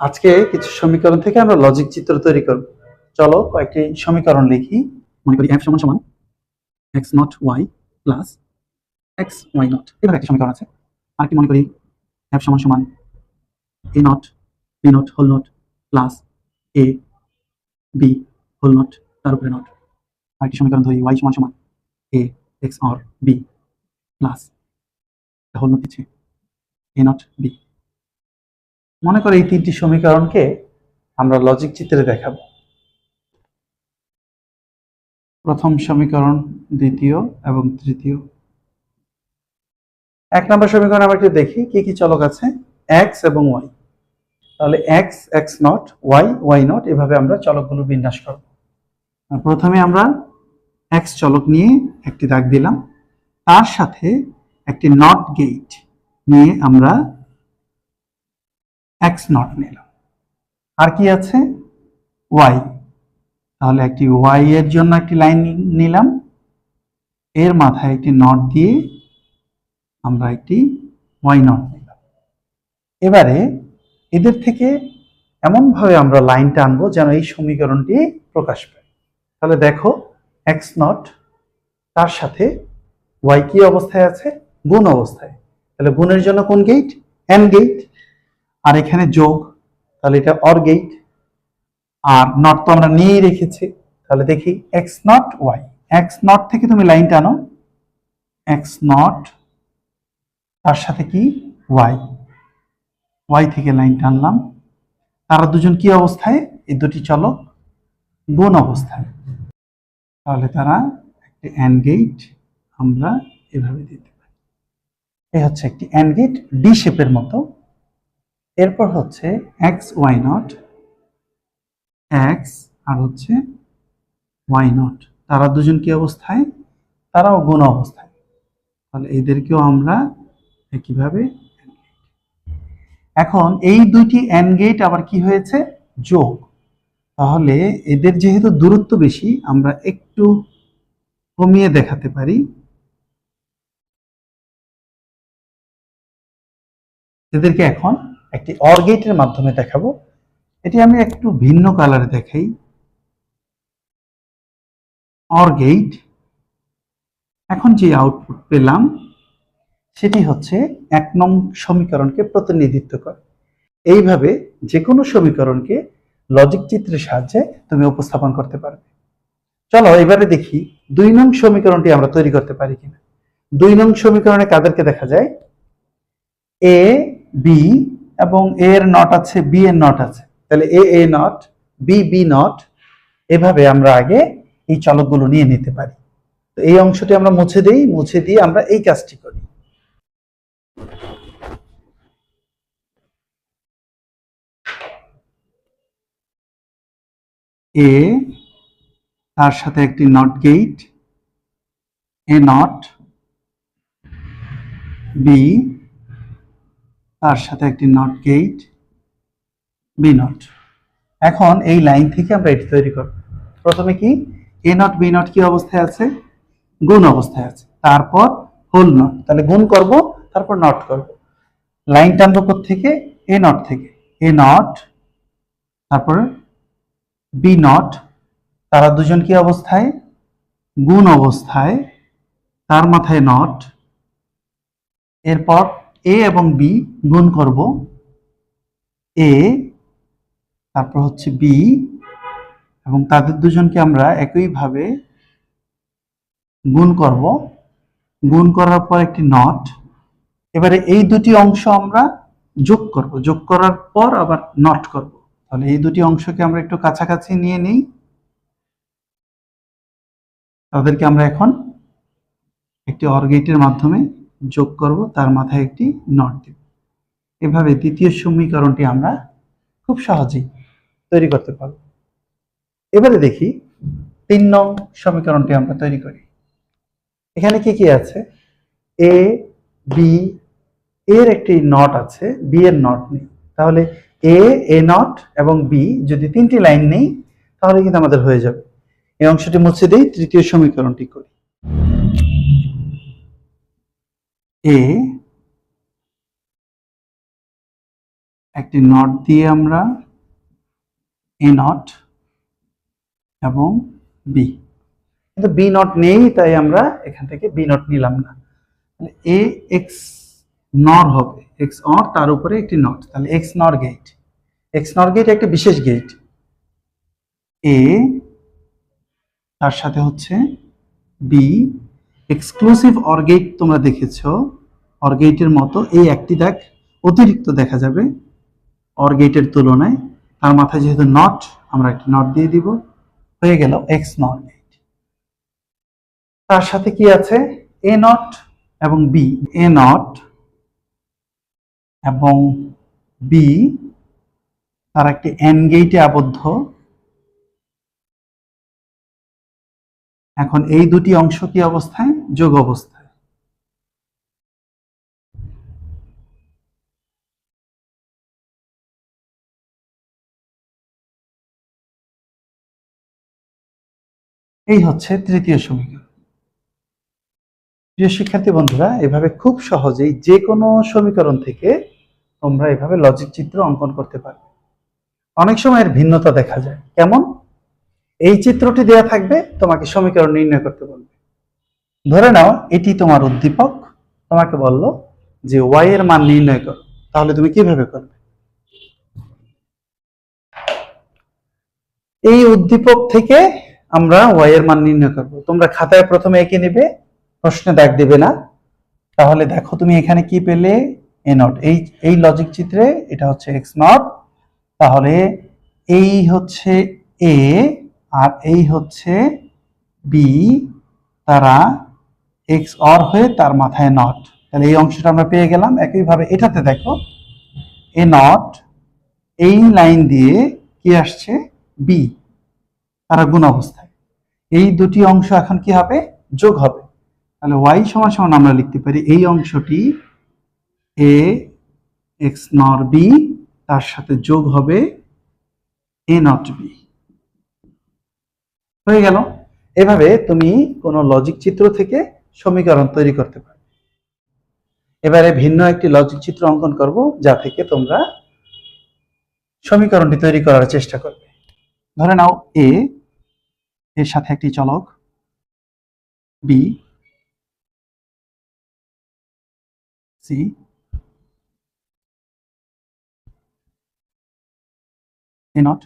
আজকে কিছু সমীকরণ থেকে আমরা লজিক চিত্র তৈরি করব। চলো কয়েকটি সমীকরণ লিখি। মনে করি f সমান সমান x not y plus x y not, এভাবে একটি সমীকরণ আছে। আরেকটি মনে করি f সমান সমান a not b not whole not plus a b whole not তার উপরে নট। আরেকটি সমীকরণ ধরি y সমান সমান a x or b plus whole not দিচ্ছে a নট b। মনে করি এই তিনটি সমীকরণকে আমরা লজিক চিত্রে দেখাবো। প্রথম সমীকরণ, দ্বিতীয় এবং তৃতীয়। এক নম্বর সমীকরণ আমরা একটু দেখি কি কি চলক আছে, x এবং y। তাহলে x x not y y not, এভাবে আমরা চলকগুলো বিন্যাস করব। প্রথমে আমরা x চলক নিয়ে একটি দাগ দিলাম, তার সাথে একটি নট গেট নিয়ে আমরা x নট নিলাম। আর কি আছে, y। তাহলে একটি y এর জন্য একটি লাইন নিলাম, এর মাথায় একটি নট দিয়ে আমরা একটি y নট নিলাম। এবারে এদের থেকে এমনভাবে আমরা লাইনটা আনবো যেন এই সমীকরণটি প্রকাশ পায়। তাহলে দেখো x নট তার সাথে y কি অবস্থায় আছে, গুণ অবস্থায়। তাহলে গুণের জন্য কোন গেট, এন্ড গেট। আর এখানে যোগ, তাহলে এটা অর গেট। আর নট তো আমরা নিয়েই রেখেছি। তাহলে দেখি x not y, x not থেকে তুমি লাইনটা আনো, x নট তার সাথে কি y, y থেকে লাইন টানলাম। তারা দুজন কি অবস্থায়, এই দুটি চলক গুণ অবস্থায়। তাহলে তারা একটি এন্ড গেট আমরা এভাবে দিতে পারি। এই হচ্ছে একটি এন্ড গেট ডি শেপের মতো। এরপর হচ্ছে এক্স ওয়াই নট, এক্স আর হচ্ছে ওয়াই নট, তারা দুজন কি অবস্থায়, তারাও গুণ অবস্থায়। তাহলে এদেরকেও আমরা একইভাবে। এখন এই দুইটি এন্ড গেট আবার কি হয়েছে, যোগ। তাহলে এদের যেহেতু দূরত্ব বেশি, আমরা একটু কমিয়ে দেখাতে পারি। এদেরকে এখন একটি অর গেটের মাধ্যমে দেখাবো। এটি আমি একটু ভিন্ন কালারে দেখাই। অর গেট, এখন যে আউটপুট পেলাম সেটি হচ্ছে 1 নং সমীকরণকে প্রতিনিধিত্ব করে। এইভাবে যে কোনো সমীকরণকে লজিক চিত্রের সাহায্যে তুমি উপস্থাপন করতে পারবে। চলো এবারে দেখি 2 নং সমীকরণটি আমরা তৈরি করতে পারি কিনা। 2 নং সমীকরণে কাদেরকে দেখা যায়, এ বি এবং এ এর নট আছে, বি এর নট আছে। তাহলে এ এ নট, বি বি নট, এভাবে আমরা আগে এই চলকগুলো নিয়ে নিতে পারি। তো এই অংশটি আমরা মুছে দেই, মুছে দিয়ে আমরা এই কাজটি করি। এ তার সাথে একটি not gate A not, B তার সাথে একটি নট গেট বি নট। এখন এই লাইন থেকে আমরা এটি তৈরি করব। প্রথমে কি, এ নট বি নট কি অবস্থায় আছে, গুণ অবস্থায় আছে। তারপর হোল নট, তাহলে গুণ করব, তারপর নট করব। লাইন টানবো থেকে, এ নট থেকে, এ নট তারপর বি নট, তারা দুজন কি অবস্থায়, গুণ অবস্থায়, তার মাথায় নট। এরপর এ এবং বি গুণ করব, এ তারপর হচ্ছে বি, এবং তাদের দুজনকে আমরা একইভাবে গুণ করব। গুণ করার পর একটি নট। এবারে এই দুটি অংশ আমরা যোগ করব, যোগ করার পর আবার নট করব। তাহলে এই দুটি অংশকে আমরা একটু কাছাকাছি নিয়ে নিই, তাদেরকে আমরা এখন একটি অর গেটের মাধ্যমে যোগ করব, তার মাথায় একটি নট দেব। এভাবে দ্বিতীয় সমীকরণটি আমরা খুব সহজেই তৈরি করতে পারব। এবারে দেখি 3 নং সমীকরণটি আমরা তৈরি করি। এখানে কি কি আছে, এ বি, এর একটি নট আছে, বি এর নট নেই। তাহলে এ এ নট এবং বি যদি 3টি লাইন নেই তাহলে কিন্তু আমাদের হয়ে যাবে। এই অংশটি মুছে দেই, তৃতীয় সমীকরণটি করি। এ একটি নট দিয়ে আমরা এ নট এবং বি, কিন্তু বি নট নেই, তাই আমরা এখান থেকে বি নট নিলাম না। এ এক্স নর হবে, এক্স অর তার উপরে একটি নট, তাহলে এক্স নর গেট। এক্স নর গেট একটা বিশেষ গেট, এ তার সাথে হচ্ছে বি এক্সক্লুসিভ অর গেট। তোমরা দেখেছো অর গেটের মতো এই একটি দাগ অতিরিক্ত দেখা যাবে অর গেটের তুলনায়, তার মাথায় যেহেতু নট, আমরা একটি নট দিয়ে দিব, হয়ে গেল এক্স নর গেট। তার সাথে কি আছে, এ নট এবং বি, এ নট এবং বি তার একটি এন্ড গেটে আবদ্ধ। এখন এই দুটি অংশ কি অবস্থায়, যোগ অবস্থায়। এই হচ্ছে তৃতীয় সমীকরণ। প্রিয় শিক্ষার্থী বন্ধুরা, এভাবে খুব সহজেই যে কোনো সমীকরণ থেকে তোমরা এভাবে লজিক চিত্র অঙ্কন করতে পারবে। অনেক সময় এর ভিন্নতা দেখা যায়, কেমন, এই চিত্রটি দেয়া থাকবে, তোমাকে সমীকরণ নির্ণয় করতে বলবে। ধরে নাও এটি তোমার উদ্দীপক, তোমাকে বলল যে ওয়াই এর মান নির্ণয় করো, তাহলে তুমি কিভাবে করবে? এই উদ্দীপক থেকে আমরা ওয়াই এর মান নির্ণয় করব। তোমরা খাতায় প্রথমে এঁকে নেবে, প্রশ্নে দাগ দেবে না। তাহলে দেখো তুমি এখানে কি পেলে, এ নট। এই লজিক চিত্রে এটা হচ্ছে এক্স নট, তাহলে এই হচ্ছে এ আর এই হচ্ছে বি, তারা এক্স অর হয়ে তার মাথায় নট, তাহলে এই অংশটা আমরা পেয়ে গেলাম। একইভাবে এটাতে দেখো এ নট, এই লাইন দিয়ে কি আসছে, বি, তারা গুণ অবস্থায়। এই দুটি অংশ এখন কি হবে, যোগ হবে। তাহলে ওয়াই সমান সমান আমরা লিখতে পারি এই অংশটি এ এক্স নর বি, তার সাথে যোগ হবে এ নট বি। হয়ে গেল। এভাবে তুমি কোনো লজিক চিত্র থেকে সমীকরণ তৈরি করতে পারো। এবারে ভিন্ন একটি লজিক চিত্র অঙ্কন করব, যা থেকে তোমরা সমীকরণটি তৈরি করার চেষ্টা করবে। ধরে নাও এ এর সাথে একটি চলক বি, সি, এ নট,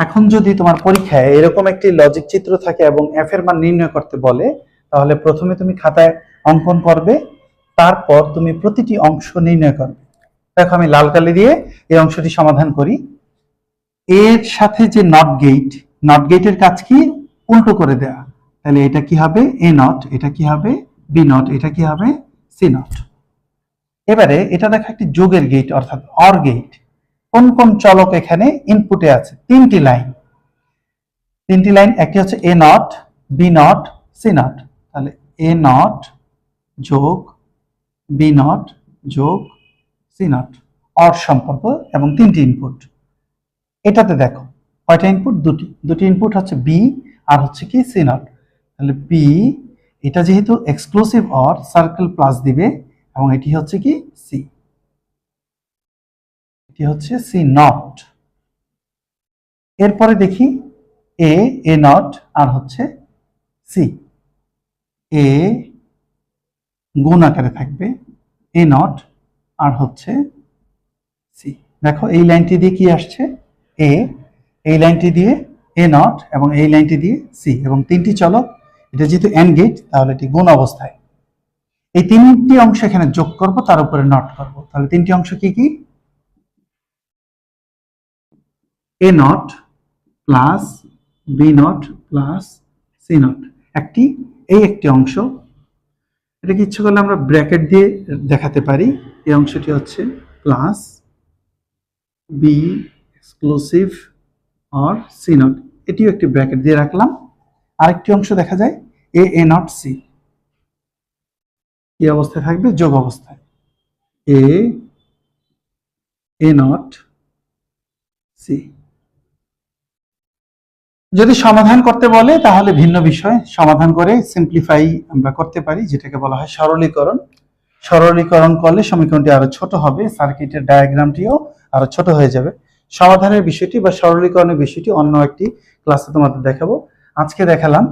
এখন যদি তোমার পরীক্ষায় এরকম একটি লজিক চিত্র থাকে এবং এফ এর মান নির্ণয় করতে বলে, তাহলে প্রথমে তুমি খাতায় অঙ্কন করবে, তারপর তুমি প্রতিটি অংশ নির্ণয় করবে। দেখো আমি লাল কালি দিয়ে এই অংশটি সমাধান করি। এর সাথে যে নট গেট, নট গেটের কাজ কি, উল্টো করে দেয়া। তাহলে এটা কি হবে, এ নট, এটা কি হবে বি নট, এটা কি হবে সি নট। এবারে এটা দেখো একটি যোগের গেট অর্থাৎ অর গেট। কোন কোন চলক এখানে ইনপুটে আছে, তিনটি লাইন, একটি হচ্ছে A not, B naught, C naught. তাহলে এ নট যোগ বি নট যোগ সি নট, অর সম্পর্ক, এবং তিনটি ইনপুট। এটাতে দেখো কয়টা ইনপুট, দুটি ইনপুট হচ্ছে বি আর হচ্ছে কি সি নট। তাহলে বি, এটা যেহেতু এক্সক্লুসিভ অর, সার্কেল প্লাস দিবে, এবং এটি হচ্ছে কি সি, এটি হচ্ছে সি নট। এরপরে দেখি এ নট আর হচ্ছে সি, এ গুণ আকারে থাকবে, এ নট আর হচ্ছে সি। দেখো এই লাইনটি দিয়ে কি আসছে, এ, এই লাইনটি দিয়ে এ নট, এবং এই লাইনটি দিয়ে সি, এবং তিনটি চলক, এটা যেহেতু এন্ড গেট তাহলে এটি গুণ অবস্থায়। এই তিনটি অংশ এখানে যোগ করব, তার উপরে নট করব। তাহলে তিনটি অংশ কি কি, A naught plus B naught plus C naught, একটি অংশ। এটাকে ইচ্ছে করলে আমরা ব্র্যাকেট দিয়ে দেখাতে পারি। এই অংশটি হচ্ছে plus B exclusive or C not, এটিও একটি ব্র্যাকেট দিয়ে রাখলাম। আরেকটি অংশ দেখা যায় এ নট সি, কি অবস্থায় থাকবে, যোগ অবস্থায়। এ নট সি। যদি সমাধান করতে বলে তাহলে ভিন্ন বিষয়, সমাধান করে সিম্পলিফাই আমরা করতে পারি, যেটাকে বলা হয় সরলীকরণ। সরলীকরণ করলে সমীকরণটি আরো ছোট হবে, সার্কিটের ডায়াগ্রামটিও আরো ছোট হয়ে যাবে। সমাধানের বিষয়টি বা সরলীকরণের বিষয়টি অন্য একটি ক্লাসে তোমাদের দেখাবো। আজকে দেখালাম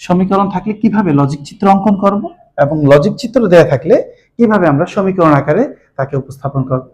সমীকরণ থাকলে কিভাবে লজিক চিত্র অঙ্কন করব এবং লজিক চিত্র দেয়া থাকলে কিভাবে আমরা সমীকরণ আকারে তাকে উপস্থাপন করব।